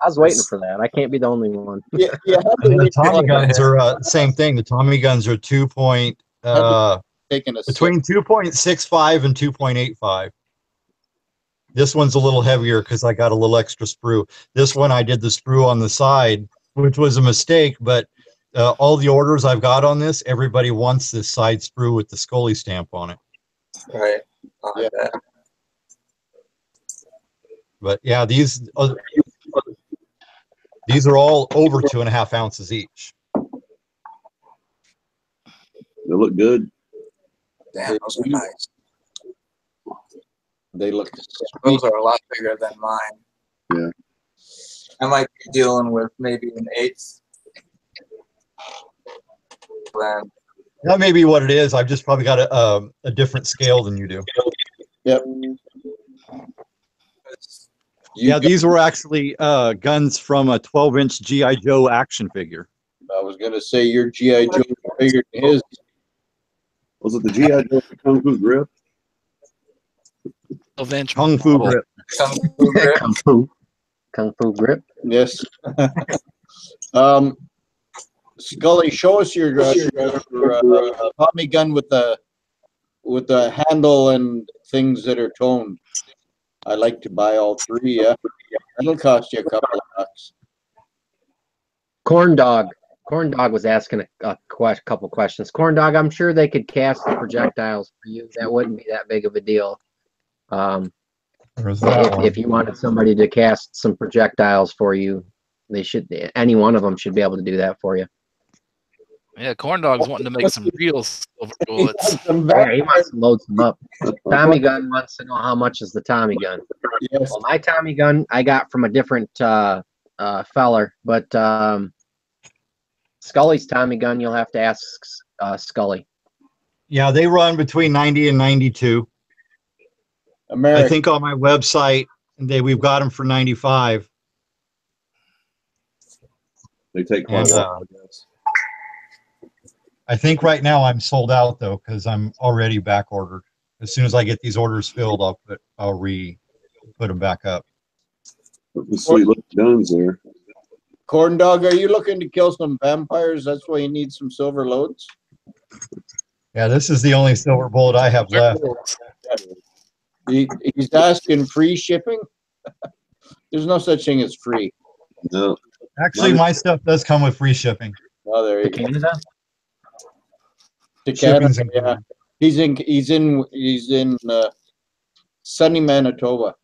was waiting for that. I can't be the only one. Yeah, And then the Tommy guns are same thing. The Tommy guns are taking a between 2.65 and 2.85. This one's a little heavier because I got a little extra sprue. This one I did the sprue on the side, which was a mistake, but all the orders I've got on this, everybody wants this side sprue with the Scully stamp on it. Right. Yeah. But yeah, these are all over 2.5 ounces each. They look good. Damn, those are nice. They look Those are a lot bigger than mine. Yeah. I might be dealing with maybe an 1/8. Then That may be what it is. I've just probably got a different scale than you do. Yep. Yeah, these were actually guns from a 12-inch G.I. Joe action figure. I was going to say your G.I. Joe is bigger than his. Was it the G.I. Joe Kung Fu Grip? Kung Fu grip. Kung Fu grip. Yes. Scully, show us your Tommy gun with the handle and things that are toned. I like to buy all three. Yeah, that'll cost you a couple of bucks. Corn Dog was asking a couple questions. Corn Dog, I'm sure they could cast the projectiles for you. That wouldn't be that big of a deal. If you wanted somebody to cast some projectiles for you, any one of them should be able to do that for you. Yeah, Corn Dog's wanting to make some real silver bullets. Yeah, he wants to load some up. Tommy gun wants to know how much is the Tommy gun. Yes. Well, my Tommy gun I got from a different feller, but Scully's Tommy gun you'll have to ask Scully. Yeah, they run between 90 and 92. America. I think on my website we've got them for 95. They take quite a while, I guess. I think right now I'm sold out though because I'm already back ordered. As soon as I get these orders filled, I'll put them back up. The sweet looking guns there. Corn Dog, are you looking to kill some vampires? That's why you need some silver loads. Yeah, this is the only silver bullet I have left. He's asking free shipping. There's no such thing as free. No. Actually, my stuff does come with free shipping. Oh, there you go. Canada? To Canada, Shipping's yeah. He's in sunny Manitoba.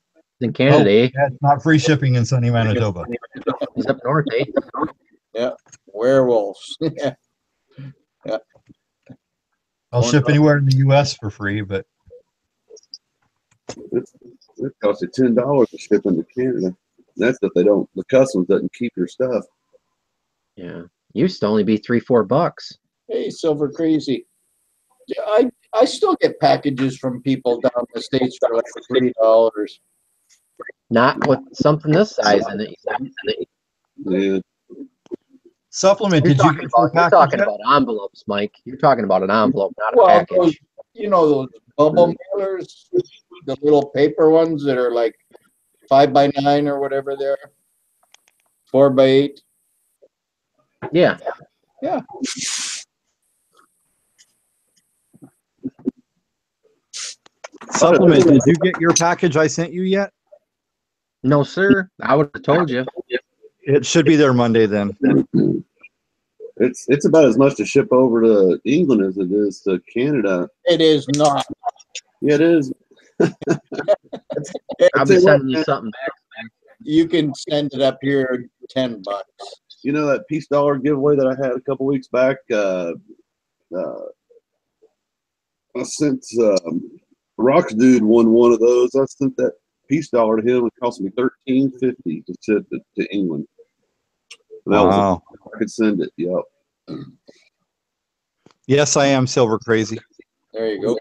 In Canada, eh? Yeah, it's not free shipping in sunny Manitoba. He's up north, eh? Yeah, werewolves. Yeah. I'll ship anywhere in the U.S. for free, but It costs you $10 to ship into Canada. That's if the customs doesn't keep your stuff. Yeah. Used to only be $3-4. Hey, Silver Crazy. Yeah, I still get packages from people down in the States for like $3. Not with something this size in it. Yeah. Supplement, You're did you talking get your about you're package talking yet? about envelopes, Mike. You're talking about an envelope, not a Well, package. those, those bubble mailers, the little paper ones that are like 5x9 or whatever they're 4x8. Yeah. Yeah. Supplement, did you get your package I sent you yet? No, sir. I would have told you. It should be there Monday then. It's about as much to ship over to England as it is to Canada. It is not. Yeah, it is. I'll be sending you something back. You can send it up here $10. You know that peace dollar giveaway that I had a couple weeks back? I sent Rock's dude won one of those. I sent that peace dollar to him. It cost me $13.50 to ship it to England. And that Wow. I could send it. Yep. Yes, I am silver crazy. There you go.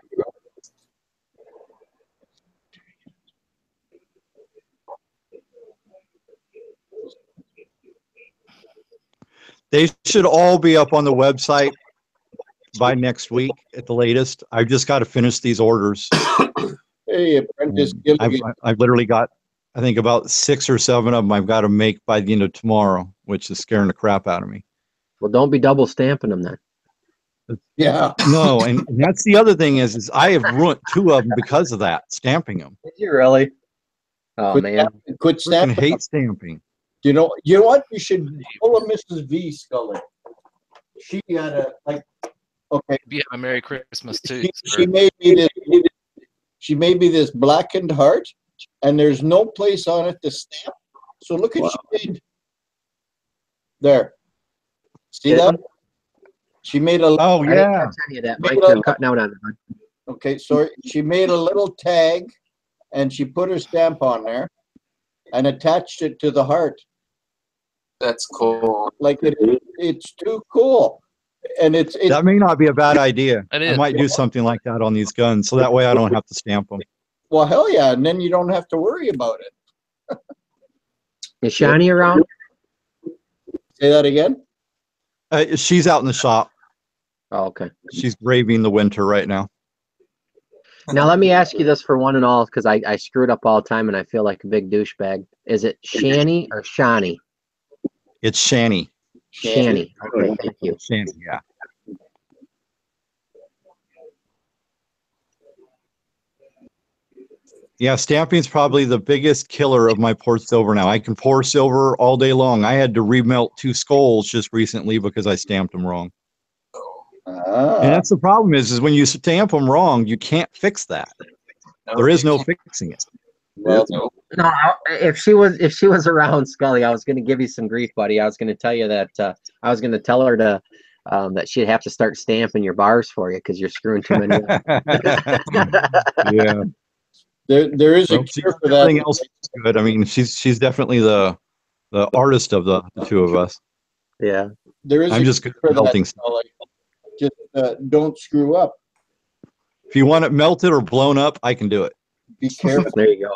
They should all be up on the website by next week at the latest. I've just got to finish these orders. Hey, Apprentice Gilligan. I've literally got, I think, about 6 or 7 of them I've got to make by the end of tomorrow, which is scaring the crap out of me. Well, don't be double stamping them then. Yeah. No, and that's the other thing is I have ruined 2 of them because of that, stamping them. Did you really? Oh Quit man. Quit I stamping. hate stamping. You know what? You should pull a Mrs. V, Scully. She had a okay. You have a Merry Christmas too. She made me this. She made me this blackened heart, and there's no place on it to stamp. So look at she made. There. See that? She made a. Oh I didn't yeah. catch any of that, Mike. You're cutting out on it. Okay, sorry. She made a little tag, and she put her stamp on there, and attached it to the heart. That's cool. Like it's too cool, and it's That may not be a bad idea. It I is. might do something like that on these guns, so that way I don't have to stamp them. well, hell yeah, and then you don't have to worry about it. Is Shani around? Say that again. She's out in the shop. Oh, okay. She's braving the winter right now. Now let me ask you this for one and all, because I screwed up all the time and I feel like a big douchebag. Is it Shani or Shani? It's Shani. Shani. Okay, thank you. Shani, yeah. Yeah, stamping's probably the biggest killer of my poured silver now. I can pour silver all day long. I had to remelt 2 skulls just recently because I stamped them wrong. And that's the problem is when you stamp them wrong, you can't fix that. There is no fixing it. Well, No, if she was around, Scully, I was going to give you some grief, buddy. I was going to tell you that I was going to tell her to that she'd have to start stamping your bars for you because you're screwing too many up. Yeah. there is a cure for that. Everything else is good. I mean, she's definitely the artist of the 2 of us. Yeah. There is I'm a just cure good for at melting that. stuff. Scully. Just don't screw up. If you want it melted or blown up, I can do it. Be careful. There you go.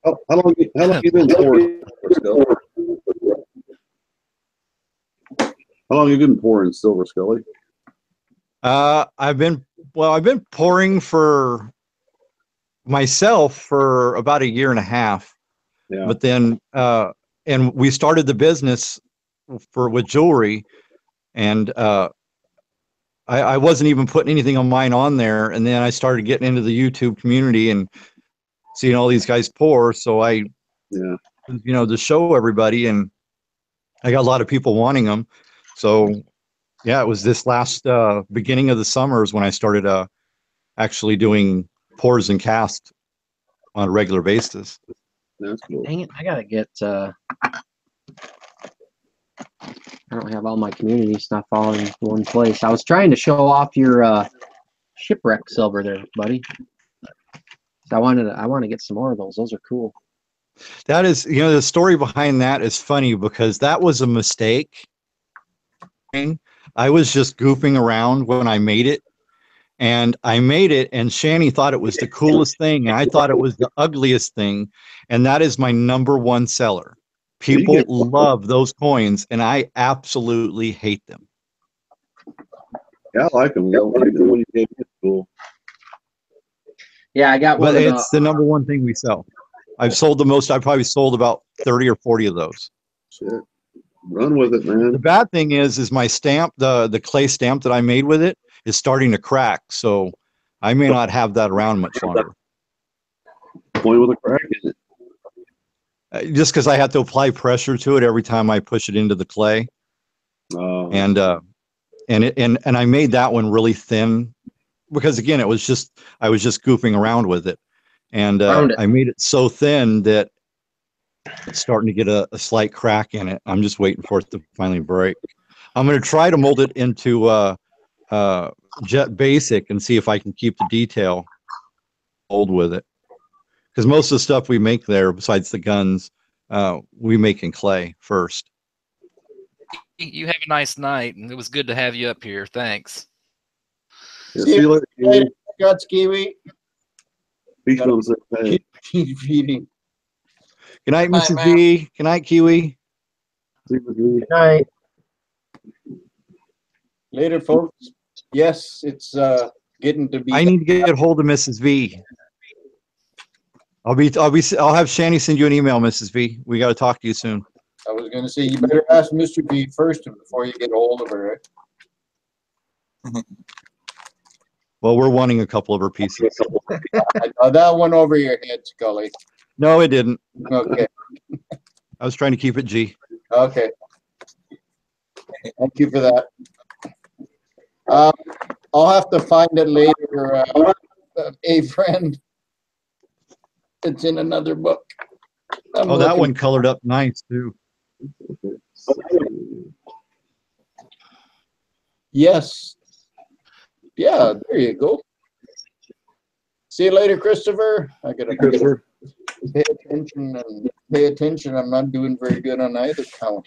How long you been pouring? How long you been pouring silver, Scully? I've been pouring for myself for about a year and a half. Yeah. But then and we started the business with jewelry, and I wasn't even putting anything on mine on there, and then I started getting into the YouTube community and seeing all these guys pour, so I to show everybody, and I got a lot of people wanting them. So yeah, it was this last beginning of the summers when I started actually doing pours and casts on a regular basis. That's cool. Dang it! I gotta get. I don't have all my community stuff all in one place. I was trying to show off your shipwreck silver there, buddy. So I want to get some more of those. Those are cool. That is, the story behind that is funny because that was a mistake. I was just goofing around when I made it, and Shani thought it was the coolest thing, and I thought it was the ugliest thing, and that is my #1 seller. People love those coins, and I absolutely hate them. Yeah, I like them. The one you gave me is cool. Yeah, I got one. But Of it's the number one thing we sell. I've sold the most. I've probably sold about 30 or 40 of those. Shit. Run with it, man. The bad thing is my stamp, the clay stamp that I made with it is starting to crack. So I may not have that around much longer. Coin with a crack in it. Just because I have to apply pressure to it every time I push it into the clay. And I made that one really thin because again, I was just goofing around with it. And I made it so thin that it's starting to get a slight crack in it. I'm just waiting for it to finally break. I'm going to try to mold it into Jet Basic and see if I can keep the detail mold with it. Because most of the stuff we make there, besides the guns, we make in clay first. You have a nice night, and it was good to have you up here. Thanks. Yeah, see you later. Scott's Kiwi. He's going to say, Keep feeding. Good night, Mrs. B. Good night, Kiwi. Good night. Later, folks. Yes, it's getting to be. I need to get a hold of Mrs. V. I'll have Shanny send you an email, Mrs. V. We got to talk to you soon. I was going to say you better ask Mr. B first before you get a hold of her. Right? Well, we're wanting a couple of her pieces. That one over your head, Scully. No, it didn't. Okay. I was trying to keep it G. Okay. Thank you for that. I'll have to find it later. A friend. It's in another book. That one colored up nice too. Yes. Yeah, there you go. See you later, Christopher. I gotta pay attention and pay attention. I'm not doing very good on either count.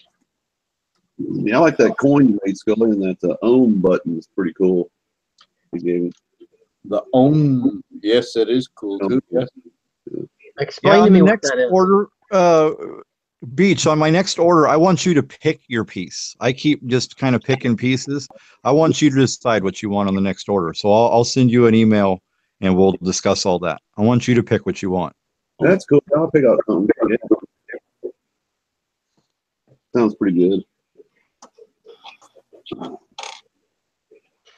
Yeah, I like that coin you made, Scully, and that own button is pretty cool. You gave me. The own, yes, it is cool too. Yes. Explain to me what next that is. order, Beach, on my next order, I want you to pick your piece. I keep just kind of picking pieces. I want you to decide what you want on the next order. So I'll send you an email and we'll discuss all that. I want you to pick what you want. That's cool. I'll pick out something. Yeah. Sounds pretty good.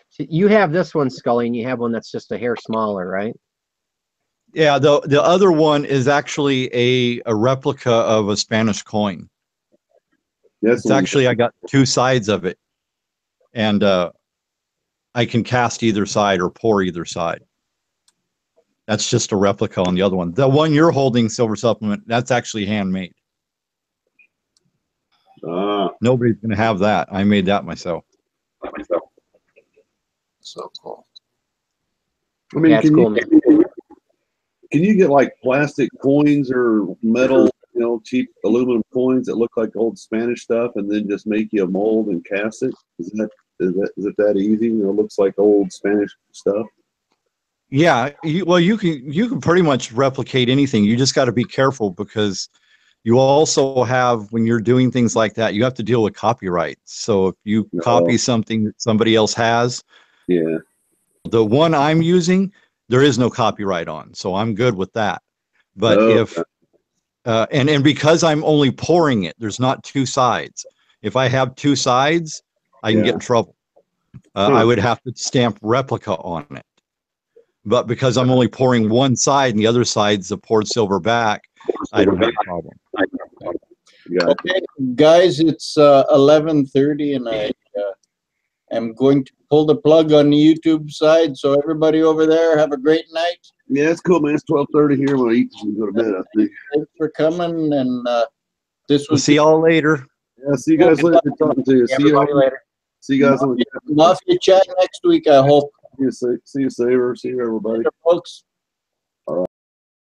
So you have this one, Scully, and you have one that's just a hair smaller, right? Yeah, the other one is actually a replica of a Spanish coin. Yes, It's actually, I got two sides of it. And I can cast either side or pour either side. That's just a replica on the other one. The one you're holding, Silver Supplement, that's actually handmade. Nobody's going to have that. I made that myself. So cool. I mean, That's cool, man. Can you get like plastic coins or metal, cheap aluminum coins that look like old Spanish stuff, and then just make you a mold and cast it? Is it that easy? It looks like old Spanish stuff. Yeah, you can pretty much replicate anything. You just got to be careful because you also have, when you're doing things like that, you have to deal with copyright. So if you copy something that somebody else has, yeah, the one I'm using, there is no copyright on, so I'm good with that. But if and because I'm only pouring it, there's not two sides. If I have two sides, I can get in trouble. I would have to stamp replica on it. But because I'm only pouring one side and the other side's the poured silver back, I don't have a problem. Okay, guys, it's 11:30, and I am going to pull the plug on the YouTube side. So everybody over there, have a great night. Yeah, it's cool, man. It's 12:30 here. I'm gonna eat and go to bed, I think. Thanks for coming, and this was. We'll see y'all later. Yeah, see you guys later. Good talking to you. See you later. See you guys on the Mafia chat next week, I hope. See you, Saver. See you, everybody. Later, folks.